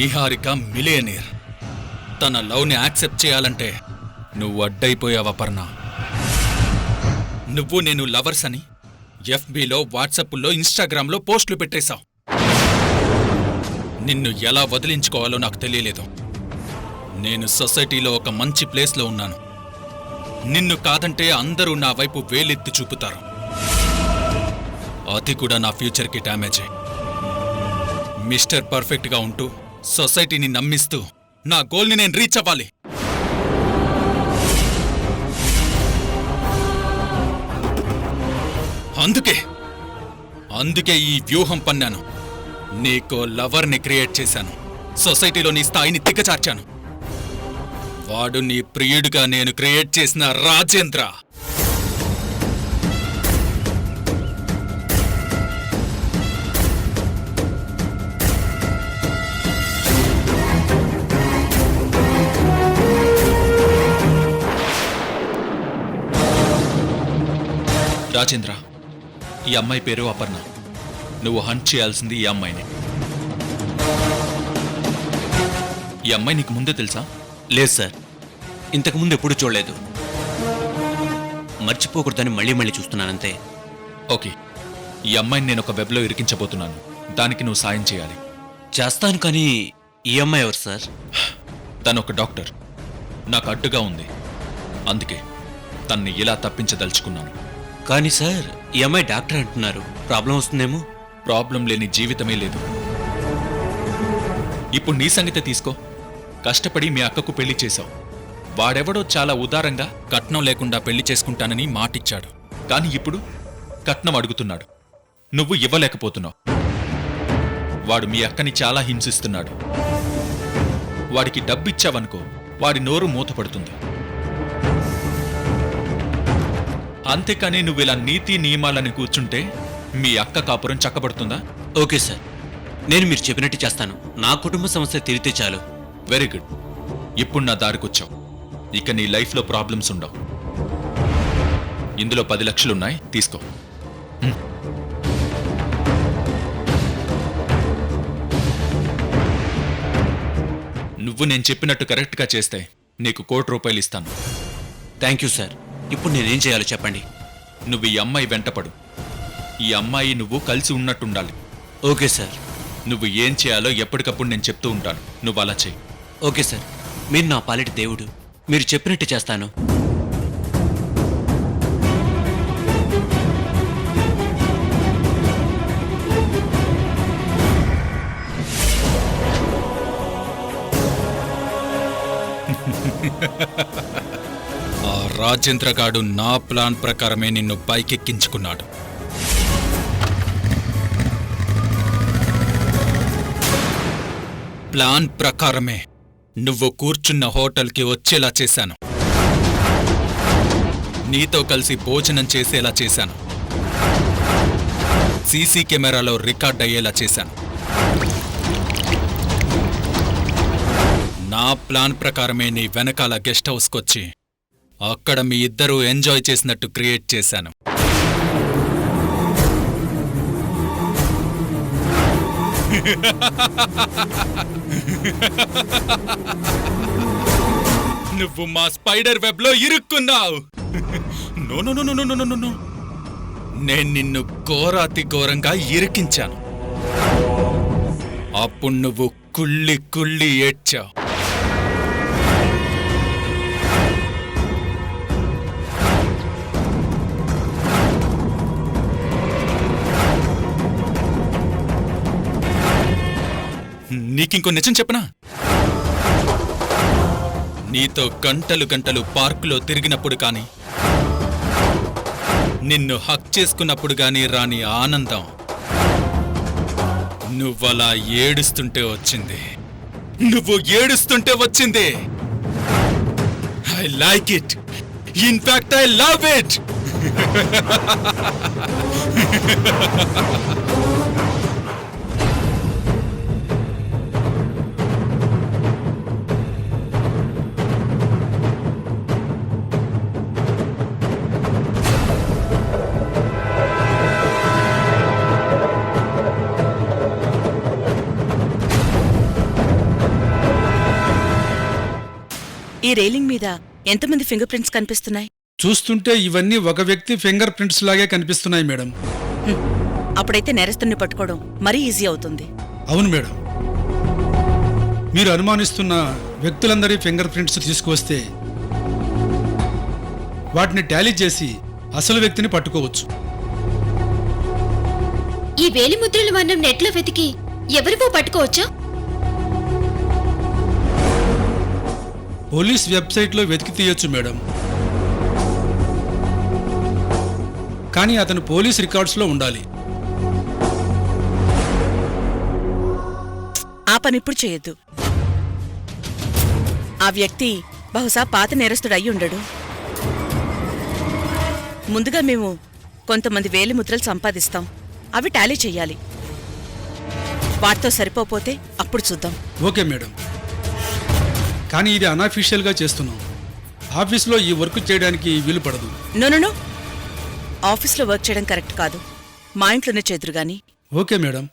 Niharika millionaire. తన లవ్ని accept చేయాలంటే నువ్వు అడ్డైపోయావు అపర్ణ. నువ్వు నేను లవర్స్ అని ఎఫ్బీలో, వాట్సాప్లో, ఇన్స్టాగ్రామ్లో పోస్టులు పెట్టేశావు. నిన్ను ఎలా వదిలించుకోవాలో నాకు తెలియలేదు. నేను సొసైటీలో ఒక మంచి ప్లేస్లో ఉన్నాను. నిన్ను కాదంటే అందరూ నా వైపు వేలెత్తి చూపుతారు. అది కూడా నా ఫ్యూచర్కి డ్యామేజే. మిస్టర్ పర్ఫెక్ట్గా ఉంటూ సొసైటీని నమ్మిస్తూ నా గోల్ని నేను రీచ్ అవ్వాలి. అందుకే ఈ వ్యూహం పన్నాను. నీకో లవర్ని క్రియేట్ చేశాను. సొసైటీలో నీ స్థాయిని దిగజార్చాను. వాడు నీ ప్రియుడిగా నేను క్రియేట్ చేసిన రాజేంద్ర. రాజేంద్ర, ఈ అమ్మాయి పేరు అపర్ణ. నువ్వు హంట్ చేయాల్సింది ఈ అమ్మాయిని. ఈ అమ్మాయి నీకు ముందే తెలుసా? లేదు సార్, ఇంతకుముందు ఎప్పుడూ చూడలేదు. మర్చిపోకూడదని మళ్ళీ చూస్తున్నానంతే. ఓకే, ఈ అమ్మాయిని నేను ఒక వెబ్లో ఇరికించబోతున్నాను. దానికి నువ్వు సాయం చేయాలి. చేస్తాను, కానీ ఈ అమ్మాయి ఎవరు సార్? తను ఒక డాక్టర్. నాకు అడ్డుగా ఉంది. అందుకే తన్ని ఇలా తప్పించదలుచుకున్నాను. కానీ సార్, ఈ అమ్మాయి డాక్టర్ అంటున్నారు. ప్రాబ్లం వస్తుందేమో. ప్రాబ్లం లేని జీవితమే లేదు. ఇప్పుడు నీ సంగతే తీసుకో. కష్టపడి మీ అక్కకు పెళ్లి చేశావు. వాడెవడో చాలా ఉదారంగా కట్నం లేకుండా పెళ్లి చేసుకుంటానని మాటిచ్చాడు. కాని ఇప్పుడు కట్నం అడుగుతున్నాడు. నువ్వు ఇవ్వలేకపోతున్నావు. వాడు మీ అక్కని చాలా హింసిస్తున్నాడు. వాడికి డబ్బిచ్చావనుకో, వాడి నోరు మూతపడుతుంది. అంతేకాని నువ్విలా నీతి నియమాలని కూర్చుంటే మీ అక్క కాపురం చక్కబడుతుందా? ఓకే సార్, నేను మీరు చెప్పినట్టు చేస్తాను. నా కుటుంబ సమస్య తీరితే చాలు. Very good. ఇప్పుడు నా దారికొచ్చావు. ఇక నీ లైఫ్లో ప్రాబ్లమ్స్ ఉండవు. ఇందులో 10 లక్షలున్నాయి, తీసుకో. నువ్వు నేను చెప్పినట్టు కరెక్ట్గా చేస్తే నీకు ₹1,00,00,000 ఇస్తాను. Thank you sir. ఇప్పుడు నేనేం చేయాలో చెప్పండి. నువ్వు ఈ అమ్మాయి వెంటపడు. ఈ అమ్మాయి నువ్వు కలిసి ఉన్నట్టుండాలి. Okay sir. నువ్వు ఏం చేయాలో ఎప్పటికప్పుడు నేను చెప్తూ ఉంటాను. నువ్వు అలా చెయ్యి. ఓకే సార్, మీరు నా పాలిటి దేవుడు. మీరు చెప్పినట్టు చేస్తాను. ఆ రాజేంద్రగాడు నా ప్లాన్ ప్రకారమే నిన్ను పైకెక్కించుకున్నాడు. ప్లాన్ ప్రకారమే నువ్వు కూర్చున్న హోటల్కి వచ్చేలా చేశాను. నీతో కలిసి భోజనం చేసేలా చేశాను. సీసీ కెమెరాలో రికార్డ్ అయ్యేలా చేశాను. నా ప్లాన్ ప్రకారమే నీ వెనకాల గెస్ట్ హౌస్కొచ్చి అక్కడ మీ ఇద్దరూ ఎంజాయ్ చేసినట్టు క్రియేట్ చేశాను. నువ్వు మా స్పైడర్ వెబ్లో ఇరుక్కున్నావు. No no no no no no no. నేను నిన్ను ఘోరాతి ఘోరంగా ఇరికించాను. అప్పుడు నువ్వు కుళ్ళి కుళ్ళి ఏడ్చావు. నీకింకో నిజం చెప్పనా? నీతో గంటలు గంటలు పార్కులో తిరిగినప్పుడు కాని, నిన్ను హక్ చేసుకున్నప్పుడు గాని రాని ఆనందం నువ్వలా ఏడుస్తుంటే వచ్చింది. నువ్వు ఏడుస్తుంటే వచ్చింది. I like it. In fact I love it. ఈ రైలింగ్ మీద ఎంతమంది ఫింగర్ ప్రింట్స్ కనిపిస్తున్నాయి? చూస్తుంటే ఇవన్నీ ఒక వ్యక్తి ఫింగర్ ప్రింట్స్ లాగే కనిపిస్తున్నాయి మేడం. అప్పుడైతే నేరస్తుని పట్టుకోవడం మరీ ఈజీ అవుతుంది. అవును మేడం. మీరు అనుమానిస్తున్న వ్యక్తులందరి ఫింగర్ ప్రింట్స్ తీసుకువస్తే వాటిని టాలీ చేసి అసలు వ్యక్తిని పట్టుకోవచ్చు. ఈ వేలిముద్రలు మనం నెట్లో వెతికి ఎవరివో పట్టుకోవచ్చా? పోలీస్ వెబ్సైట్లో వెతికి తీయొచ్చు మేడం. కానీ అతను పోలీస్ రికార్డ్స్లో ఉండాలి. ఆ పనిప్పుడు చేయొద్దు. ఆ వ్యక్తి బహుశా పాత నేరస్తుడు అయి ఉండడు. ముందుగా మేము కొంతమంది వేలిముద్రలు సంపాదిస్తాం. అవి టాలీ చెయ్యాలి. వాటితో సరిపోతే అప్పుడు చూద్దాం. Okay madam. కానీ ఇది అన్అఫీషియల్గా చేస్తున్నాం. ఆఫీస్లో ఈ వర్క్ చేయడానికి వీలు పడదు. నో, ఆఫీస్లో వర్క్ చేయడం కరెక్ట్ కాదు. మా ఇంట్లోనే చేదురు గాని. Okay madam.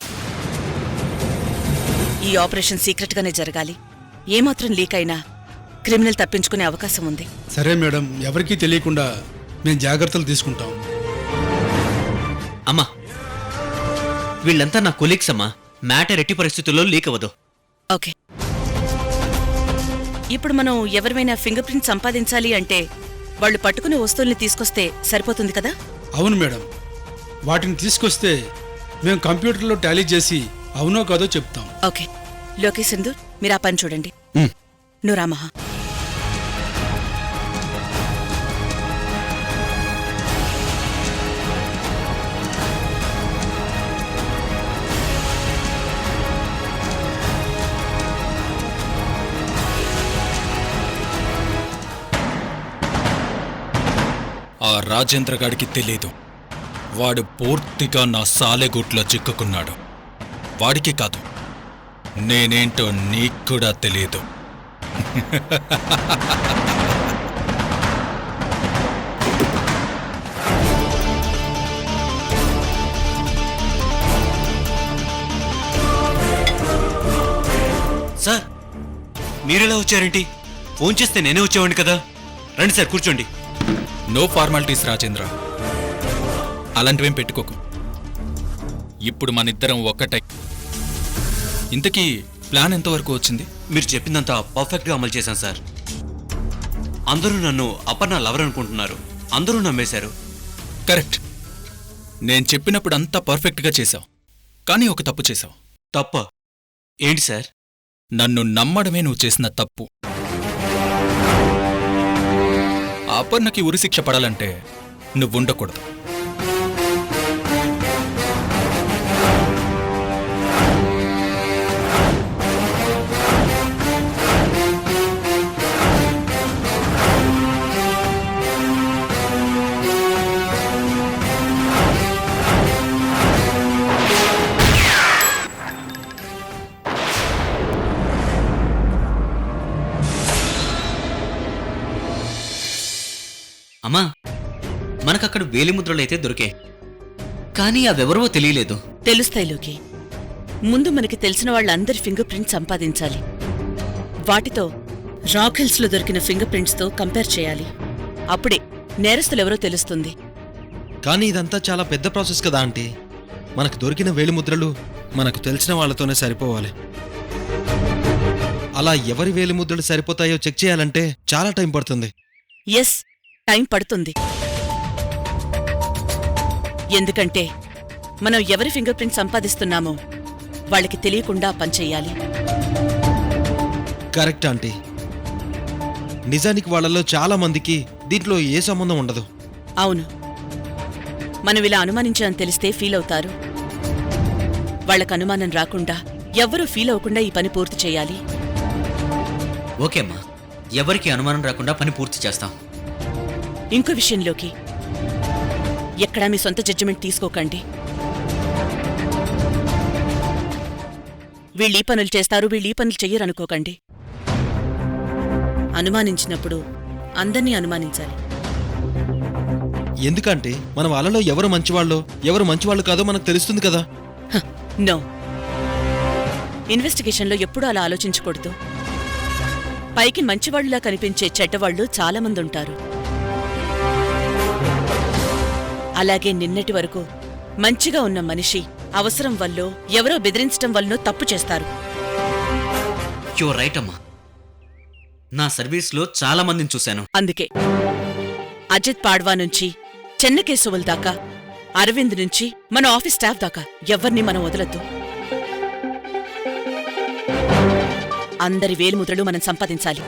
ఈ ఆపరేషన్ సీక్రెట్గానే జరగాలి. ఏమాత్రం లీక్ అయినా క్రిమినల్ తప్పించుకునే అవకాశం ఉంది. సరే మేడం, ఎవరికీ తెలియకుండా మేము జాగ్రత్తలు తీసుకుంటాం. అమ్మా, వీళ్ళంతా నా కొలీగ్స్ అమ్మా. మ్యాటర్ ఎట్టి పరిస్థితుల్లో లీక్ అవ్వదు. ఓకే, ఇప్పుడు మనం ఎవరివైనా ఫింగర్ ప్రింట్ సంపాదించాలి అంటే వాళ్ళు పట్టుకునే వస్తువుల్ని తీసుకొస్తే సరిపోతుంది కదా? అవును మేడం. వాటిని తీసుకొస్తే మేము కంప్యూటర్లో టాలీ చేసి అవునో కాదో చెప్తాం. ఓకే, లోకేష్ సింధూర్, మీరు ఆ పని చూడండి. నువ్వు రామహా. ఆ రాజేంద్ర గాడికి తెలీదు. వాడు పూర్తిగా నా సాలెగూట్లో చిక్కుకున్నాడు. వాడికి కాదు, నేనేంటో నీకు కూడా తెలియదు. సార్, మీరెలా వచ్చారేంటి? ఫోన్ చేస్తే నేనే వచ్చేవాడిని కదా. రండి సార్, కూర్చోండి. నో ఫార్మాలిటీస్ రాజేంద్ర, అలాంటివేం పెట్టుకోకు. ఇప్పుడు మనిద్దరం ఒక్కటై. ఇంతకీ ప్లాన్ ఎంతవరకు వచ్చింది? మీరు చెప్పిందంతా పర్ఫెక్ట్గా అమలు చేశాను సార్. అందరూ నన్ను అపర్ణ లవర్ అనుకుంటున్నారు. అందరూ నమ్మేశారు. కరెక్ట్. నేను చెప్పినప్పుడు అంతా పర్ఫెక్ట్గా చేశావు. కానీ ఒక తప్పు చేశావు. తప్ప? ఏంటి సార్? నన్ను నమ్మడమే నువ్వు చేసిన తప్పు. అపర్ణకి ఉరిశిక్ష పడాలంటే నువ్వుండకూడదు. అమ్మా, మనకక్కడ వేలిముద్రలైతే దొరికే, కానీ అవెవరో తెలియలేదు. తెలుస్తాయి లోకి. ముందు మనకి తెలిసిన వాళ్ళందరి ఫింగర్ ప్రింట్స్ సంపాదించాలి. వాటితో రాకెల్స్లో దొరికిన ఫింగర్ ప్రింట్స్తో కంపేర్ చేయాలి. అప్పుడే నేరస్తులెవరో తెలుస్తుంది. కానీ ఇదంతా చాలా పెద్ద ప్రాసెస్ కదా ఆంటీ. మనకు దొరికిన వేలిముద్రలు మనకు తెలిసిన వాళ్ళతోనే సరిపోవాలి. అలా ఎవరి వేలిముద్రలు సరిపోతాయో చెక్ చేయాలంటే చాలా టైం పడుతుంది. ఎస్, టైం పడుతుంది. ఎందుకంటే మనం ఎవరి ఫింగర్ ప్రింట్ సంపాదిస్తున్నామో వాళ్ళకి తెలియకుండా పనిచెయ్యాలి. Correct aunty. నిజానికి వాళ్ళలో చాలా మందికి దీంట్లో ఏ సంబంధం ఉండదు. అవును, మనం ఇలా అనుమానించాలని తెలిస్తే ఫీల్ అవుతారు. వాళ్ళకు అనుమానం రాకుండా, ఎవ్వరూ ఫీల్ అవ్వకుండా ఈ పని పూర్తి చేయాలి. ఓకే అమ్మా, ఎవరికి అనుమానం రాకుండా పని పూర్తి చేస్తాం. ఇంకో విషయంలోకి, ఎక్కడా మీ సొంత జడ్జిమెంట్ తీసుకోకండి. వీళ్ళు ఈ పనులు చేస్తారు, వీళ్ళు ఈ పనులు చెయ్యరనుకోకండి. అనుమానించినప్పుడు అందర్నీ అనుమానించాలి. ఎందుకంటే మన వాళ్ళలో ఎవరు మంచివాళ్ళో ఎవరు మంచివాళ్ళు కాదో మనకు తెలుస్తుంది కదా. నో, ఇన్వెస్టిగేషన్లో ఎప్పుడూ అలా ఆలోచించకూడదు. పైకి మంచివాళ్లులా కనిపించే చెడ్డవాళ్లు చాలామంది ఉంటారు. అలాగే నిన్నటి వరకు మంచిగా ఉన్న మనిషి అవసరం వల్లో ఎవరో బెదిరించటం వల్లనో తప్పు చేస్తారు. యువర్ రైట్ అమ్మా. నా సర్వీస్లో చాలా మందిని చూశాను. అందుకే అజిత్ పాడ్వా నుంచి చెన్నకేశవుల దాకా, అరవింద్ నుంచి మన ఆఫీస్ స్టాఫ్ దాకా ఎవ్వర్నీ మనం వదలొద్దు. అందరి వేలిముద్రలు మనం సంపాదించాలి.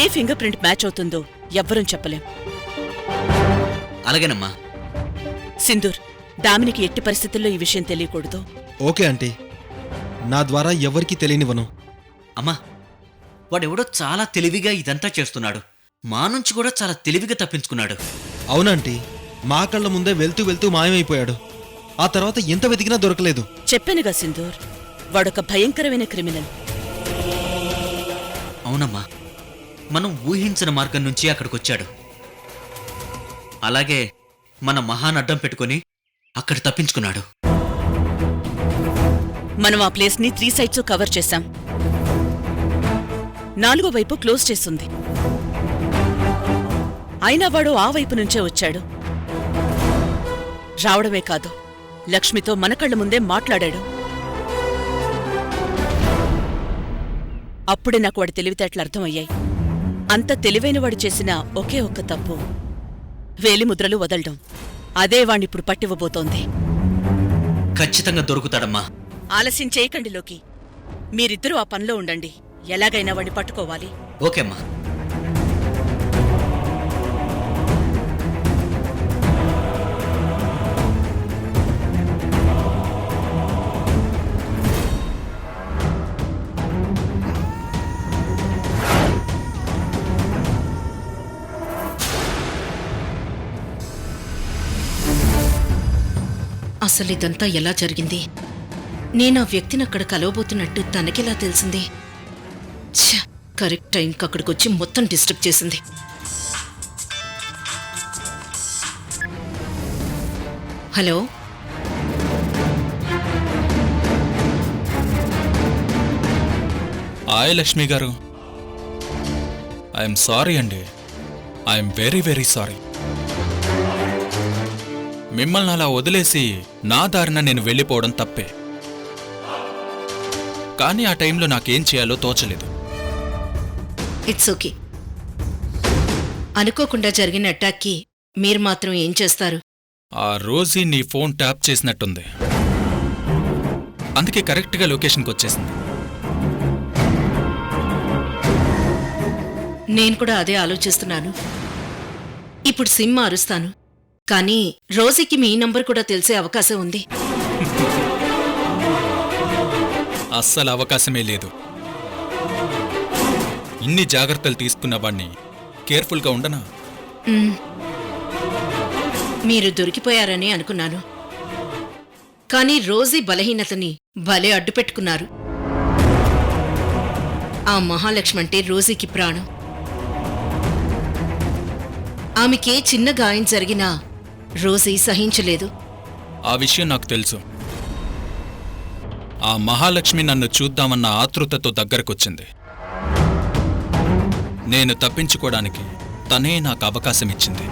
ఏ ఫింగర్ ప్రింట్ మ్యాచ్ అవుతుందో ఎవ్వరూ చెప్పలేం. అలాగేనమ్మా. సింధూర్, దామినికి ఎట్టి పరిస్థితుల్లో ఈ విషయం తెలియకూడదు. ఓకే ఆంటీ, నా ద్వారా ఎవరికీ తెలియనివ్వను. అమ్మా, వాడెవడో చాలా తెలివిగా ఇదంతా చేస్తున్నాడు. మా నుంచి కూడా చాలా తెలివిగా తప్పించుకున్నాడు. అవునంటీ, మా కళ్ళ ముందే వెళ్తూ వెళ్తూ మాయమైపోయాడు. ఆ తర్వాత ఎంత వెతికినా దొరకలేదు. చెప్పానుగా సింధూర్, వాడొక భయంకరమైన క్రిమినల్. అవునమ్మా, మనం ఊహించిన మార్గం నుంచి అక్కడికొచ్చాడు. అలాగే మన మహాన్ అడ్డం పెట్టుకుని అక్కడ తప్పించుకున్నాడు. మనం ఆ ప్లేస్ ని 3 సైడ్స్ కవర్ చేశాం. 4వ వైపు క్లోజ్ చేస్తుంది. అయినా వాడు ఆ వైపు నుంచే వచ్చాడు. రావడమే కాదు, లక్ష్మితో మన కళ్ళ ముందే మాట్లాడాడు. అప్పుడే నాకు వాడి తెలివితేటలు అర్థమయ్యాయి. అంత తెలివైనవాడు చేసిన ఒకే ఒక్క తప్పు వేలిముద్రలు వదలడం. అదే వాణ్ణిప్పుడు పట్టివ్వబోతోంది. ఖచ్చితంగా దొరుకుతాడమ్మా. ఆలస్యం చేయకండి లోకి. మీరిద్దరూ ఆ పనిలో ఉండండి. ఎలాగైనా వాడిని పట్టుకోవాలి. ఓకే అమ్మా. అసలు ఇదంతా ఎలా జరిగింది? నేను ఆ వ్యక్తిని అక్కడ కలవబోతున్నట్టు తనకెలా తెలిసింది? ఛ! కరెక్ట్ టైంకి అక్కడికొచ్చి మొత్తం డిస్టర్బ్ చేసింది. హలో, హాయ్ లక్ష్మి గారు. ఐఎమ్ సారీ అండి. I'm very very sorry. మిమ్మల్ని అలా వదిలేసి నా దారిన నేను వెళ్ళిపోవడం తప్పే. కానీ ఆ టైంలో నాకేం చేయాలో తోచలేదు. It's okay. అనుకోకుండా జరిగిన అటాక్కి మీరు మాత్రం ఏం చేస్తారు? ఆ రోజీ నీ ఫోన్ ట్యాప్ చేసినట్టుంది. అందుకే కరెక్ట్గా లొకేషన్కి వచ్చేసింది. నేను కూడా అదే ఆలోచిస్తున్నాను. ఇప్పుడు సిమ్ మారుస్తాను, కానీ రోజీకి మీ నంబర్ కూడా తెలిసే అవకాశం ఉంది. అస్సలు అవకాశమే లేదు. ఇన్ని జాగ్రత్తలు తీసుకున్న వాణ్ణి కేర్ఫుల్గా ఉండనా? మీరు దొరికిపోయారని అనుకున్నాను, కానీ రోజీ బలహీనతని భలే అడ్డుపెట్టుకున్నారు. ఆ మహాలక్ష్మి అంటే రోజీకి ప్రాణం. ఆమెకే చిన్న గాయం జరిగినా రోజీ సహించలేదు. ఆ విషయం నాకు తెలుసు. ఆ మహాలక్ష్మి నన్ను చూద్దామన్న ఆతృతతో దగ్గరకొచ్చింది. నేను తప్పించుకోవడానికి తనే నాకు అవకాశం ఇచ్చింది.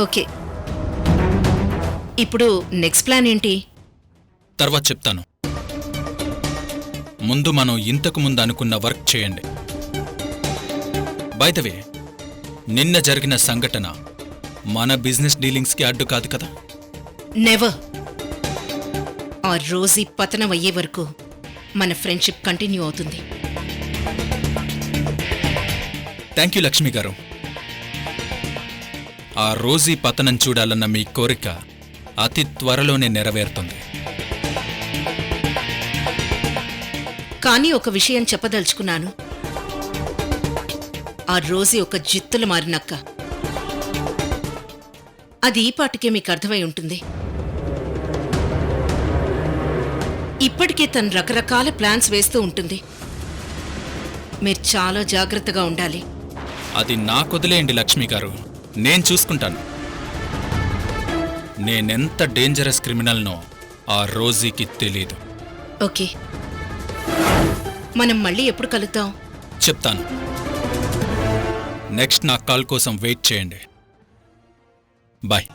ఓకే, ఇప్పుడు నెక్స్ట్ ప్లాన్ ఏంటి? తర్వాత చెప్తాను. ముందు మనం ఇంతకు ముందు అనుకున్న వర్క్ చేయండి. బై ద వే, నిన్న జరిగిన సంఘటన మన బిజినెస్ డీలింగ్స్కి అడ్డు కాదు కదా? నెవర్. ఆ రోజీ పతనం అయ్యే వరకు మన ఫ్రెండ్షిప్ కంటిన్యూ అవుతుంది. థ్యాంక్ యూ లక్ష్మి గారు. ఆ రోజీ పతనం చూడాలన్న మీ కోరిక అతి త్వరలోనే నెరవేరుతుంది. కానీ ఒక విషయం చెప్పదలుచుకున్నాను. ఆ రోజీ ఒక జిత్తులు మారినక్క. అది ఈ పాటికే మీకు అర్థమై ఉంటుంది. ఇప్పటికే తను రకరకాల ప్లాన్స్ వేస్తూ ఉంటుంది. మీరు చాలా జాగ్రత్తగా ఉండాలి. అది నాకొదిలేయండి లక్ష్మి గారు, నేను చూసుకుంటాను. నేనెంత డేంజరస్ క్రిమినల్నో ఆ రోజీకి తెలీదు. ఓకే, మనం మళ్ళీ ఎప్పుడు కలుద్దాం? చెప్తాను. నెక్స్ట్ నా కాల్ కోసం వెయిట్ చేయండి. బాయ్.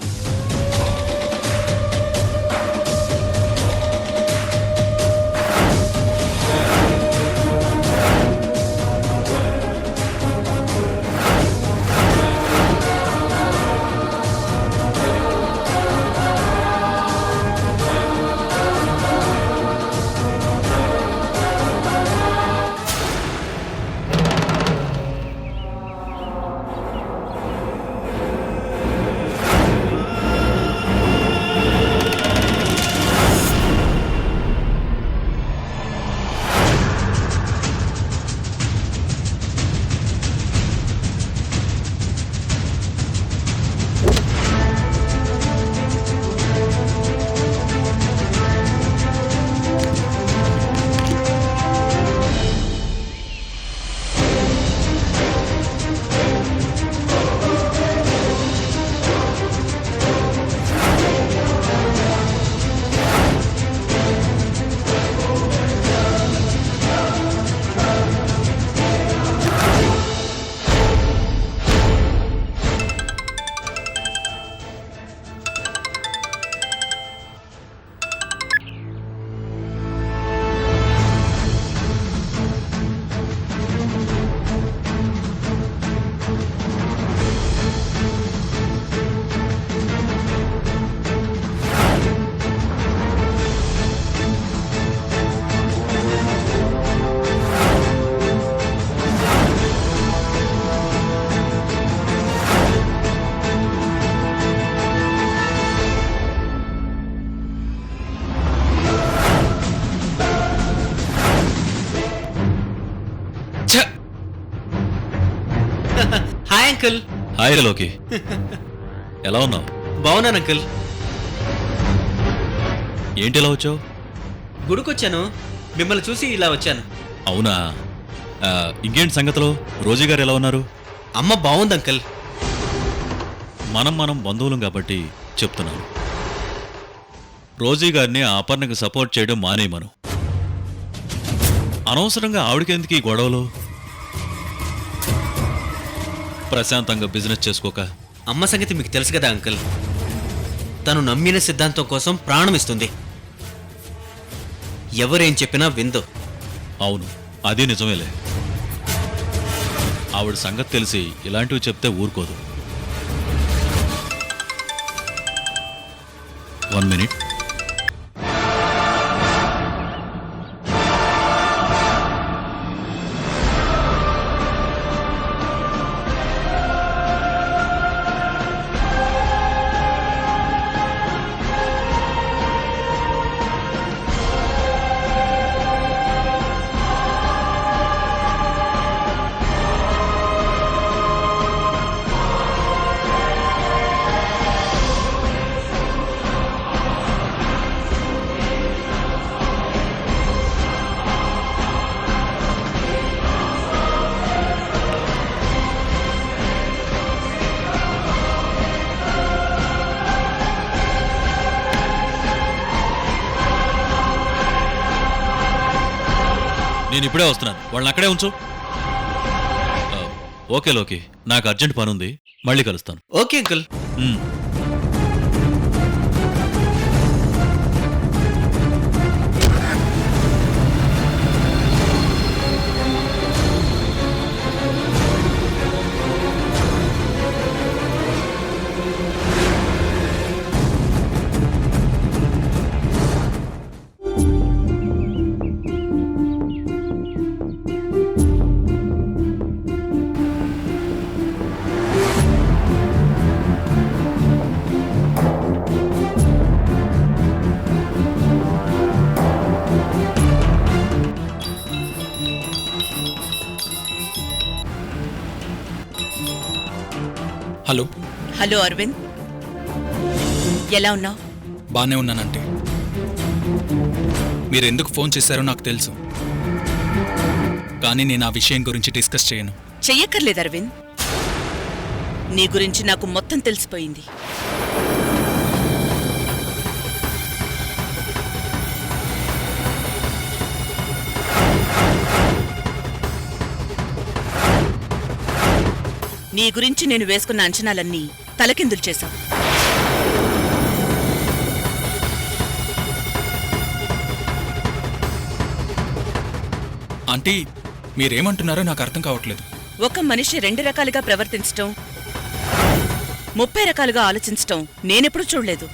Hi uncle. హాయ్ లోకి. ఎలా ఉన్నావు? బాగున్నాను అంకుల్. ఏంటి ఎలా వచ్చావు? గుడికొచ్చాను, మిమ్మల్ని చూసి ఇలా వచ్చాను. అవునా? ఇంకేంటి సంగతిలో? రోజీ గారు ఎలా ఉన్నారు? అమ్మ బాగుంది అంకుల్. మనం బంధువులం కాబట్టి చెప్తున్నాను. రోజీ గారిని ఆ అపర్ణకు సపోర్ట్ చేయడం మానేయమను. అనవసరంగా ఆవిడకెందుకు ఈ గొడవలు? ప్రశాంతంగా బిజినెస్ చేసుకోక. అమ్మ సంగతి మీకు తెలుసు కదా అంకుల్. తను నమ్మిన సిద్ధాంతం కోసం ప్రాణం ఇస్తుంది. ఎవరేం చెప్పినా విందు. అవును, అది నిజమేలే. ఆవిడ సంగతి తెలిసి ఇలాంటివి చెప్తే ఊరుకోదు. 1 minute. నేను ఇప్పుడే వస్తున్నాను, వాళ్ళని అక్కడే ఉంచు. ఓకే లోకి, నాకు అర్జెంట్ పనుంది, మళ్ళీ కలుస్తాను. Okay uncle. Hello. Hello Aravind, ఎలా ఉన్నావు? బానే ఉన్నానంటే. మీరెందుకు ఫోన్ చేశారో నాకు తెలుసు, కానీ నేను ఆ విషయం గురించి డిస్కస్ చేయను. చెయ్యక్కర్లేదు అరవింద్, నీ గురించి నాకు మొత్తం తెలిసిపోయింది. నీ గురించి నేను వేసుకున్న అంచనాలన్నీ తలకిందులు చేశావు. ఆంటీ మీరేమంటున్నారో నాకు అర్థం కావట్లేదు. ఒక మనిషి 2 రకాలుగా ప్రవర్తించటం, 30 రకాలుగా ఆలోచించటం నేనెప్పుడూ చూడలేదు.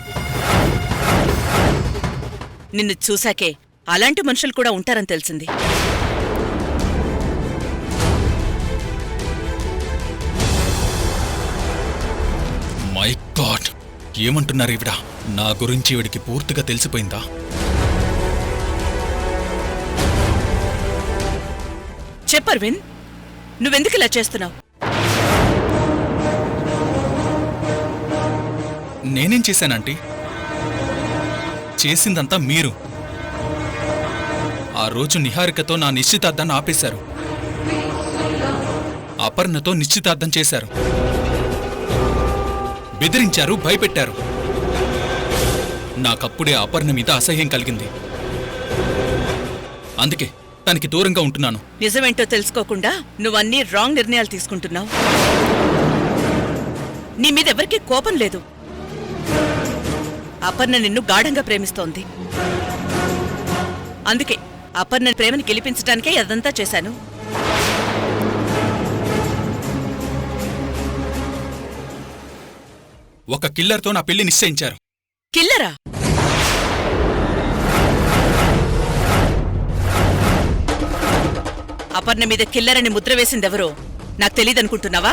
నిన్ను చూశాకే అలాంటి మనుషులు కూడా ఉంటారని తెలిసింది. మై గాడ్, ఏమంటున్నారు ఈవిడ? నా గురించి ఈవిడికి పూర్తిగా తెలిసిపోయిందా? చెప్పర్విన్, నువ్వెందుకు ఇలా చేస్తున్నావు? నేనేం చేశానంటీ? చేసిందంతా మీరు. ఆ రోజు నిహారికతో నా నిశ్చితార్థాన్ని ఆపేశారు. అపర్ణతో నిశ్చితార్థం చేశారు. బెదిరించారు, భయపెట్టారు. నాకప్పుడే అపర్ణ మీద అసహ్యం కలిగింది. అందుకే తనకి దూరంగా ఉంటున్నాను. నిజమేంటో తెలుసుకోకుండా నువ్వన్నీ రాంగ్ నిర్ణయాలు తీసుకుంటున్నావు. నీ మీదెవరికీ కోపం లేదు. అపర్ణ నిన్ను గాఢంగా ప్రేమిస్తోంది. అందుకే అపర్ణ ప్రేమని గెలిపించడానికే అదంతా చేశాను. ఒక కిల్లర్తో నా పెళ్లి నిశ్చయించారు. కిల్లరా? అపర్ణ మీద కిల్లరని ముద్ర వేసిందెవరో నాకు తెలీదనుకుంటున్నావా?